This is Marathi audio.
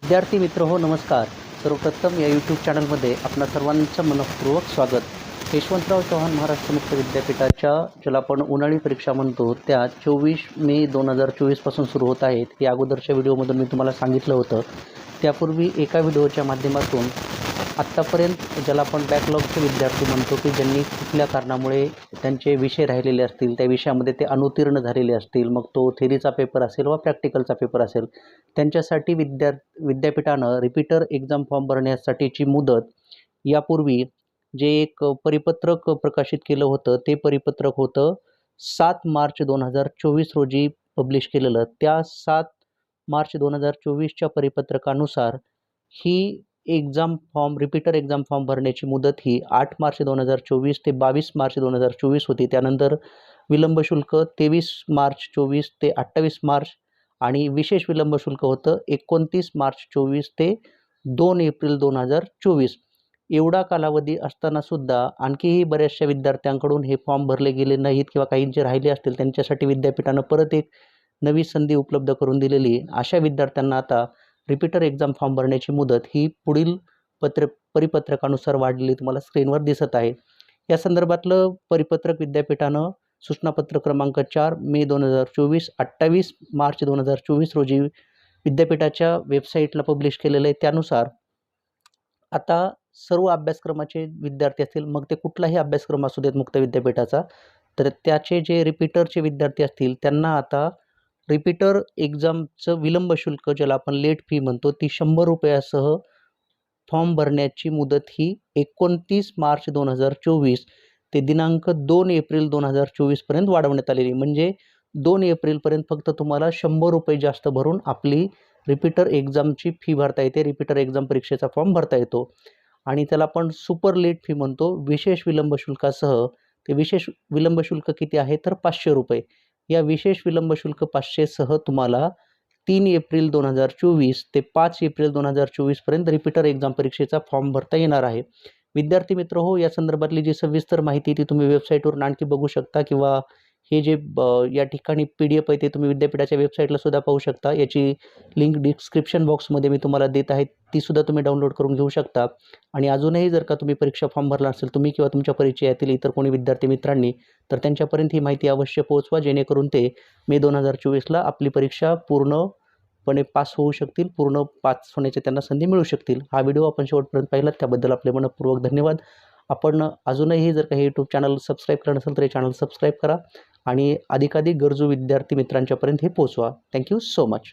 विद्यार्थी मित्र हो नमस्कार. सर्वप्रथम या यूट्यूब चॅनलमध्ये आपणा सर्वांचं मनःपूर्वक स्वागत. यशवंतराव चव्हाण महाराष्ट्र मुक्त विद्यापीठाच्या ज्याला आपण उन्हाळी परीक्षा म्हणतो त्या 24 मे 2024 पासून सुरू होत आहेत. हे अगोदरच्या व्हिडिओमधून मी तुम्हाला सांगितलं होतं. त्यापूर्वी एका व्हिडिओच्या माध्यमातून आत्तापर्यंत ज्याला आपण बॅकलॉगचे विद्यार्थी म्हणतो की ज्यांनी कुठल्या कारणामुळे त्यांचे विषय राहिलेले असतील, त्या विषयामध्ये ते अनुत्तीर्ण झालेले असतील, मग तो थेरीचा पेपर असेल वा प्रॅक्टिकलचा पेपर असेल, त्यांच्यासाठी विद्यापीठानं रिपीटर एक्झाम फॉर्म भरण्यासाठीची मुदत यापूर्वी जे एक परिपत्रक प्रकाशित केलं होतं ते परिपत्रक होतं 7 मार्च 2024 रोजी पब्लिश केलेलं. त्या 7 मार्च 2024च्या परिपत्रकानुसार ही रिपीटर एक्झाम फॉर्म भरण्याची मुदत ही 8 मार्च 2024 ते 22 मार्च 2024 होती. त्यानंतर विलंब शुल्क 23 मार्च 24 ते 28 मार्च आणि विशेष विलंब शुल्क होतं 29 मार्च 24 ते 2 एप्रिल 2024. एवढा कालावधी असतानासुद्धा आणखीही बऱ्याचशा विद्यार्थ्यांकडून हे फॉर्म भरले गेले नाहीत किंवा काहींचे राहिले असतील, त्यांच्यासाठी विद्यापीठानं परत एक नवी संधी उपलब्ध करून दिलेली. अशा विद्यार्थ्यांना आता रिपीटर एक्झाम फॉर्म भरण्याची मुदत ही पुढील परिपत्रकानुसार वाढलेली तुम्हाला स्क्रीनवर दिसत आहे. या संदर्भातलं परिपत्रक विद्यापीठानं सूचनापत्र क्रमांक 4 मे 2024 28 मार्च 2024 रोजी विद्यापीठाच्या वेबसाईटला पब्लिश केलेलं आहे. त्यानुसार आता सर्व अभ्यासक्रमाचे विद्यार्थी असतील, मग ते कुठलाही अभ्यासक्रम असू देत मुक्त विद्यापीठाचा, तर त्याचे जे रिपीटरचे विद्यार्थी असतील त्यांना आता रिपीटर एक्झामचं विलंब शुल्क ज्याला आपण लेट फी म्हणतो ती 100 रुपयासह फॉर्म भरण्याची मुदत ही 29 मार्च 2024 ते दिनांक 2 एप्रिल 2024 पर्यंत वाढवण्यात आलेली. म्हणजे 2 एप्रिलपर्यंत फक्त तुम्हाला 100 रुपये जास्त भरून आपली रिपीटर एक्झामची फी भरता येते. रिपीटर एक्झाम परीक्षेचा फॉर्म भरता येतो आणि त्याला आपण सुपर लेट फी म्हणतो विशेष विलंब शुल्कासह. ते विशेष विलंब शुल्क किती आहे तर 500 रुपये. या विशेष विलंब शुल्क 500 सह तुम्हाला 3 एप्रिल 2024 ते 5 एप्रिल 2024 पर्यंत रिपीटर एक्झाम परीक्षेचा फॉर्म भरता येणार आहे. विद्यार्थी मित्र हो, या संदर्भातली जी सविस्तर माहिती ती तुम्ही वेबसाईटवरून आणखी बघू शकता किंवा हे जे या ठिकाणी PDF आहे ते तुम्ही विद्यापीठाच्या वेबसाईटला सुद्धा पाहू शकता. याची लिंक डिस्क्रिप्शन बॉक्समध्ये मी तुम्हाला देत आहे, ती सुद्धा तुम्ही डाउनलोड करून घेऊ शकता. आणि अजूनही जर का तुम्ही परीक्षा फॉर्म भरला असेल तुम्ही किंवा तुमच्या परिचयातील इतर कोणी विद्यार्थी मित्रांनी, तर त्यांच्यापर्यंत ही माहिती अवश्य पोहोचवा, जेणेकरून ते मे 2024ला आपली परीक्षा पूर्णपणे पास होऊ शकतील, पूर्ण पास होण्याची त्यांना संधी मिळू शकतील. हा व्हिडिओ आपण शेवटपर्यंत पाहिलात त्याबद्दल आपले मनःपूर्वक धन्यवाद. आपण अजूनही जर का हे यूट्यूब चॅनल सबस्क्राईब करत नसेल तर हे चॅनल सबस्क्राईब करा आणि अधिकाधिक गरजू विद्यार्थी मित्रांच्यापर्यंत हे पोहोचवा. Thank you so much.